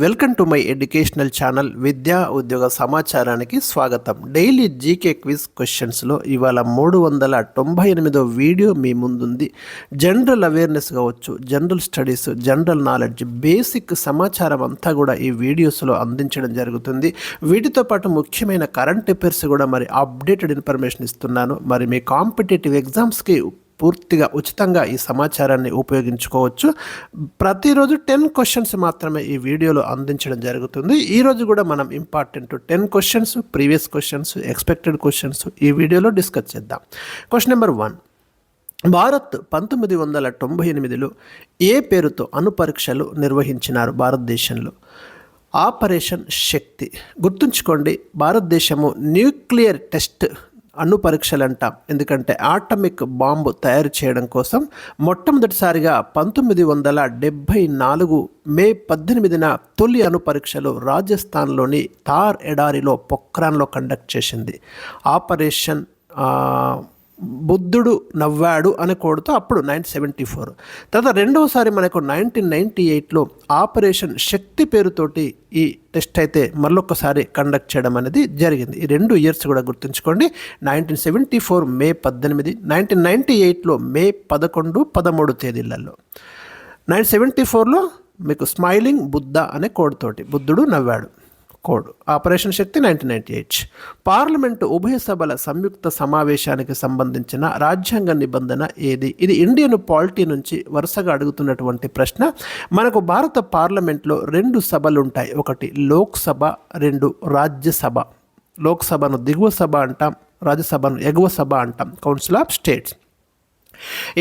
Welcome to my educational channel విద్యా ఉద్యోగ సమాచారానికి స్వాగతం. డైలీ జీకే క్విజ్ క్వశ్చన్స్లో ఇవాళ 398వ వీడియో మీ ముందుంది. జనరల్ అవేర్నెస్ కావచ్చు, general studies, general knowledge, basic సమాచారం అంతా కూడా ఈ వీడియోస్లో అందించడం జరుగుతుంది. వీటితో పాటు ముఖ్యమైన కరెంట్ అఫైర్స్ కూడా మరి అప్డేటెడ్ ఇన్ఫర్మేషన్ ఇస్తున్నాను. మరి మీ కాంపిటేటివ్ ఎగ్జామ్స్కి పూర్తిగా ఉచితంగా ఈ సమాచారాన్ని ఉపయోగించుకోవచ్చు. ప్రతిరోజు 10 క్వశ్చన్స్ మాత్రమే ఈ వీడియోలో అందించడం జరుగుతుంది. ఈరోజు కూడా మనం important 10 questions, previous questions, expected questions ఈ వీడియోలో డిస్కస్ చేద్దాం. Question number 1. భారత్ 1998లో ఏ పేరుతో అణుపరీక్షలు నిర్వహించినారు భారతదేశంలో? ఆపరేషన్ శక్తి. గుర్తుంచుకోండి, భారతదేశము న్యూక్లియర్ టెస్ట్ అణు పరీక్షలు అంటాం. ఎందుకంటే ఆటమిక్ బాంబు తయారు చేయడం కోసం మొట్టమొదటిసారిగా 1974 మే 18న తొలి అణు పరీక్షలు రాజస్థాన్లోని థార్ ఎడారిలో పొఖ్రాన్లో కండక్ట్ చేసింది. ఆపరేషన్ బుద్ధుడు నవ్వాడు అనే కోడ్తో అప్పుడు 1974. తర్వాత రెండవసారి మనకు 1998లో ఆపరేషన్ శక్తి పేరుతోటి ఈ టెస్ట్ అయితే మరొకసారి కండక్ట్ చేయడం అనేది జరిగింది. ఈ 2 ఇయర్స్ కూడా గుర్తుంచుకోండి. 1974 మే 18, 1998లో మే 11, 13 తేదీలలో. 1974లో మీకు స్మైలింగ్ బుద్ధ అనే కోడ్ తోటి బుద్ధుడు నవ్వాడు కోడ్. ఆపరేషన్ శక్తి 1998. పార్లమెంటు ఉభయ సభల సంయుక్త సమావేశానికి సంబంధించిన రాజ్యాంగ నిబంధన ఏది? ఇది ఇండియన్ పాలిటీ నుంచి వరుసగా అడుగుతున్నటువంటి ప్రశ్న. మనకు భారత పార్లమెంట్లో 2 సభలు ఉంటాయి. ఒకటి లోక్సభ, 2 రాజ్యసభ. లోక్సభను దిగువ సభ అంటాం, రాజ్యసభను ఎగువ సభ అంటాం, కౌన్సిల్ ఆఫ్ స్టేట్స్.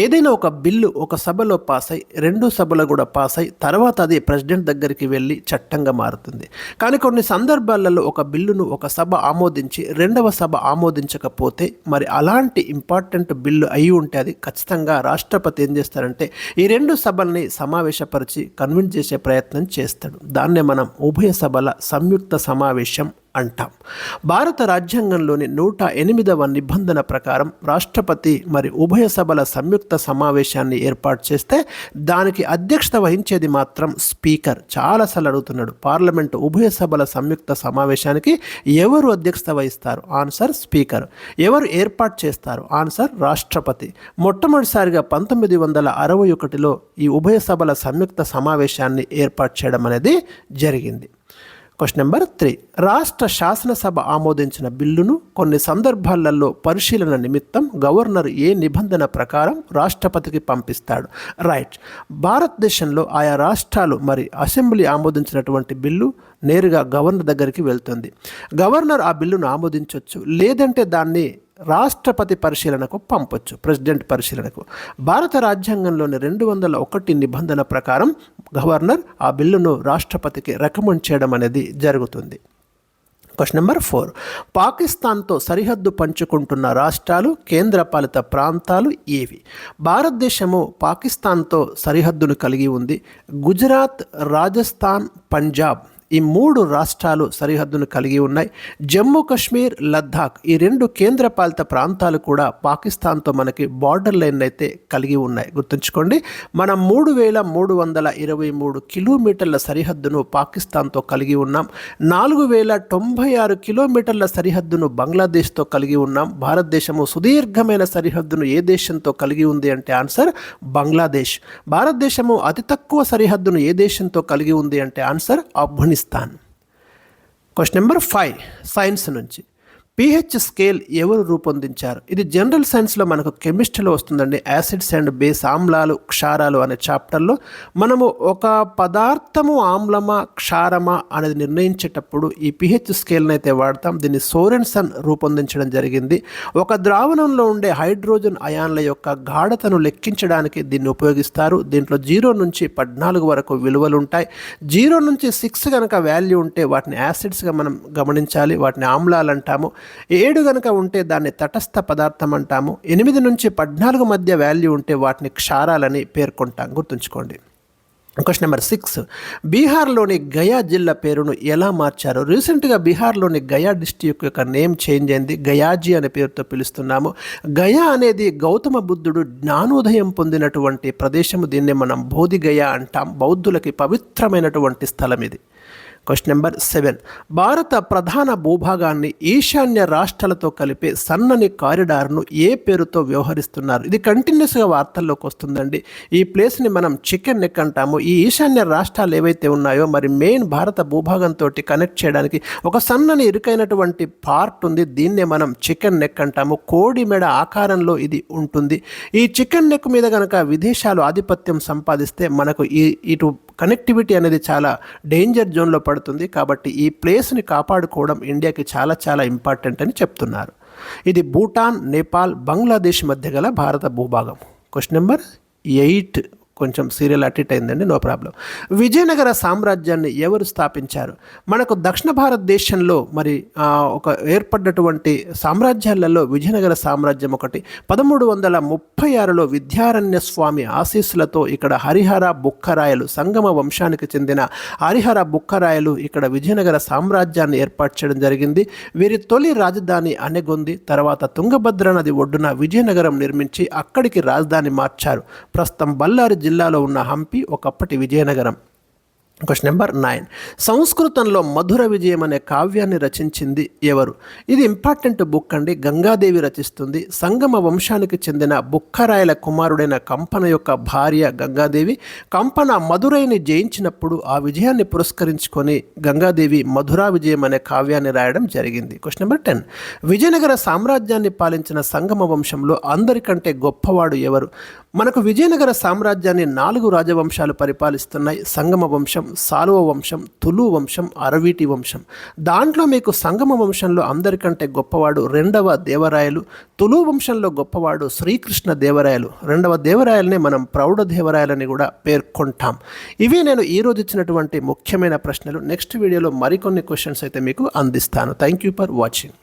ఏదైనా ఒక బిల్లు ఒక సభలో పాస్ అయి 2 సభలో కూడా పాస్ అయి తర్వాత అది ప్రెసిడెంట్ దగ్గరికి వెళ్ళి చట్టంగా మారుతుంది. కానీ కొన్ని సందర్భాలలో ఒక బిల్లును ఒక సభ ఆమోదించి 2వ సభ ఆమోదించకపోతే మరి అలాంటి ఇంపార్టెంట్ బిల్లు అయి ఉంటే అది ఖచ్చితంగా రాష్ట్రపతి ఏం చేస్తారంటే ఈ 2 సభల్ని సమావేశపరిచి కన్విన్స్ చేసే ప్రయత్నం చేస్తాడు. దాన్నే మనం ఉభయ సభల సంయుక్త సమావేశం అంటాం. భారత రాజ్యాంగంలోని 108వ నిబంధన ప్రకారం రాష్ట్రపతి మరి ఉభయ సభల సంయుక్త సమావేశాన్ని ఏర్పాటు చేస్తే దానికి అధ్యక్షత వహించేది మాత్రం స్పీకర్. చాలాసార్లు అడుగుతున్నాడు, పార్లమెంటు ఉభయ సభల సంయుక్త సమావేశానికి ఎవరు అధ్యక్షత వహిస్తారు? Answer speaker. ఎవరు ఏర్పాటు చేస్తారు? ఆన్సర్ రాష్ట్రపతి. మొట్టమొదటిసారిగా 1961లో ఈ ఉభయ సభల సంయుక్త సమావేశాన్ని ఏర్పాటు చేయడం అనేది జరిగింది. Question number 3. రాష్ట్ర శాసనసభ ఆమోదించిన బిల్లును కొన్ని సందర్భాలలో పరిశీలన నిమిత్తం గవర్నర్ ఏ నిబంధన ప్రకారం రాష్ట్రపతికి పంపిస్తాడు? రైట్. భారతదేశంలో ఆయా రాష్ట్రాలు మరి అసెంబ్లీ ఆమోదించినటువంటి బిల్లు నేరుగా గవర్నర్ దగ్గరికి వెళ్తుంది. గవర్నర్ ఆ బిల్లును ఆమోదించవచ్చు, లేదంటే దాన్ని రాష్ట్రపతి పరిశీలనకు పంపొచ్చు, ప్రెసిడెంట్ పరిశీలనకు. భారత రాజ్యాంగంలోని 201 నిబంధన ప్రకారం గవర్నర్ ఆ బిల్లును రాష్ట్రపతికి రికమెండ్ చేయడం అనేది జరుగుతుంది. Question number 4. పాకిస్తాన్తో సరిహద్దు పంచుకుంటున్న రాష్ట్రాలు, కేంద్రపాలిత ప్రాంతాలు ఏవి? భారతదేశము పాకిస్తాన్తో సరిహద్దును కలిగి ఉంది. గుజరాత్, రాజస్థాన్, పంజాబ్ ఈ 3 రాష్ట్రాలు సరిహద్దును కలిగి ఉన్నాయి. జమ్మూ కాశ్మీర్, లద్దాఖ్ ఈ 2 కేంద్రపాలిత ప్రాంతాలు కూడా పాకిస్తాన్తో మనకి బార్డర్ లైన్ అయితే కలిగి ఉన్నాయి. గుర్తుంచుకోండి, మనం 3323 కిలోమీటర్ల సరిహద్దును పాకిస్తాన్తో కలిగి ఉన్నాం. 4096 కిలోమీటర్ల సరిహద్దును బంగ్లాదేశ్తో కలిగి ఉన్నాం. భారతదేశము సుదీర్ఘమైన సరిహద్దును ఏ దేశంతో కలిగి ఉంది అంటే ఆన్సర్ బంగ్లాదేశ్. భారతదేశము అతి తక్కువ సరిహద్దును ఏ దేశంతో కలిగి ఉంది అంటే answer Afghanistan. Question number 5. Science నుంచి pH స్కేల్ ఎవరు రూపొందించారు? ఇది జనరల్ సైన్స్లో మనకు కెమిస్ట్రీలో వస్తుందండి. యాసిడ్స్ అండ్ బేస్, ఆమ్లాలు, క్షారాలు అనే చాప్టర్లో మనము ఒక పదార్థము ఆమ్లమా క్షారమా అనేది నిర్ణయించేటప్పుడు ఈ pH స్కేల్ని అయితే వాడతాం. దీన్ని సోరెన్సన్ రూపొందించడం జరిగింది. ఒక ద్రావణంలో ఉండే హైడ్రోజన్ అయాన్ల యొక్క గాఢతను లెక్కించడానికి దీన్ని ఉపయోగిస్తారు. దీంట్లో 0 నుంచి 14 వరకు విలువలు ఉంటాయి. 0 నుంచి 6 కనుక వాల్యూ ఉంటే వాటిని యాసిడ్స్గా మనం గమనించాలి, వాటిని ఆమ్లాలు అంటాము. 7 కనుక ఉంటే దాన్ని తటస్థ పదార్థం అంటాము. 8 నుంచి 14 మధ్య వాల్యూ ఉంటే వాటిని క్షారాలని పేర్కొంటాం. గుర్తుంచుకోండి. క్వశ్చన్ నెంబర్ 6, బీహార్లోని గయా జిల్లా పేరును ఎలా మార్చారు? రీసెంట్గా బీహార్లోని గయా డిస్ట్రిక్ట్ యొక్క నేమ్ చేంజ్ అయింది, గయాజీ అనే పేరుతో పిలుస్తున్నాము. గయా అనేది గౌతమ బుద్ధుడు జ్ఞానోదయం పొందినటువంటి ప్రదేశము. దీన్ని మనం బోధిగయ అంటాం. బౌద్ధులకి పవిత్రమైనటువంటి స్థలం ఇది. క్వశ్చన్ నెంబర్ 7, భారత ప్రధాన భూభాగాన్ని ఈశాన్య రాష్ట్రాలతో కలిపే సన్నని కారిడార్ను ఏ పేరుతో వ్యవహరిస్తున్నారు? ఇది కంటిన్యూస్గా వార్తల్లోకి వస్తుందండి. ఈ ప్లేస్ని మనం చికెన్ నెక్ అంటాము. ఈ ఈశాన్య రాష్ట్రాలు ఏవైతే ఉన్నాయో మరి మెయిన్ భారత భూభాగంతో కనెక్ట్ చేయడానికి ఒక సన్నని ఇరుకైనటువంటి పార్ట్ ఉంది. దీన్నే మనం చికెన్ నెక్ అంటాము. కోడి మెడ ఆకారంలో ఇది ఉంటుంది. ఈ చికెన్ నెక్ మీద కనుక విదేశాలు ఆధిపత్యం సంపాదిస్తే మనకు ఇటు కనెక్టివిటీ అనేది చాలా డేంజర్ జోన్లో పడుతుంది. కాబట్టి ఈ ప్లేస్ని కాపాడుకోవడం ఇండియాకి చాలా చాలా ఇంపార్టెంట్ అని చెప్తున్నారు. ఇది భూటాన్, నేపాల్, బంగ్లాదేశ్ మధ్య గల భారత భూభాగం. క్వశ్చన్ నెంబర్ 8 కొంచెం సీరియల్ అటిట్ అయిందండి, నో ప్రాబ్లం. విజయనగర సామ్రాజ్యాన్ని ఎవరు స్థాపించారు? మనకు దక్షిణ భారతదేశంలో మరి ఒక ఏర్పడ్డటువంటి సామ్రాజ్యాలలో విజయనగర సామ్రాజ్యం ఒకటి. 1336లో విద్యారణ్య స్వామి ఆశీస్సులతో ఇక్కడ హరిహర బుక్కరాయలు, సంగమ వంశానికి చెందిన హరిహర బుక్కరాయలు ఇక్కడ విజయనగర సామ్రాజ్యాన్ని ఏర్పాటు చేయడం జరిగింది. వీరి తొలి రాజధాని అనెగొంది. తర్వాత తుంగభద్ర నది ఒడ్డున విజయనగరం నిర్మించి అక్కడికి రాజధాని మార్చారు. ప్రస్తుతం బళ్ళారి జిల్లాలో ఉన్న హంపి ఒకప్పటి విజయనగరం. క్వశ్చన్ నెంబర్ 9, సంస్కృతంలో మధుర విజయం అనే కావ్యాన్ని రచించింది ఎవరు? ఇది ఇంపార్టెంట్ బుక్ అండి. గంగాదేవి రచిస్తుంది. సంగమ వంశానికి చెందిన బుక్కరాయల కుమారుడైన కంపన యొక్క భార్య గంగాదేవి. కంపన మధురైని జయించినప్పుడు ఆ విజయాన్ని పురస్కరించుకొని గంగాదేవి మధురా విజయం అనే కావ్యాన్ని రాయడం జరిగింది. క్వశ్చన్ నెంబర్ 10, విజయనగర సామ్రాజ్యాన్ని పాలించిన సంగమ వంశంలో అందరికంటే గొప్పవాడు ఎవరు? మనకు విజయనగర సామ్రాజ్యాన్ని 4 రాజవంశాలు పరిపాలిస్తున్నాయి. సంగమ వంశం, సాలువ వంశం, తులు వంశం, అరవీటి వంశం. దాంట్లో మీకు సంగమ వంశంలో అందరికంటే గొప్పవాడు 2వ దేవరాయలు. తులు వంశంలో గొప్పవాడు శ్రీకృష్ణ దేవరాయలు. 2వ దేవరాయలనే మనం ప్రౌఢదేవరాయలని కూడా పేర్కొంటాం. ఇవి నేను ఈరోజు ఇచ్చినటువంటి ముఖ్యమైన ప్రశ్నలు. నెక్స్ట్ వీడియోలో మరికొన్ని క్వశ్చన్స్ అయితే మీకు అందిస్తాను. Thank you for watching.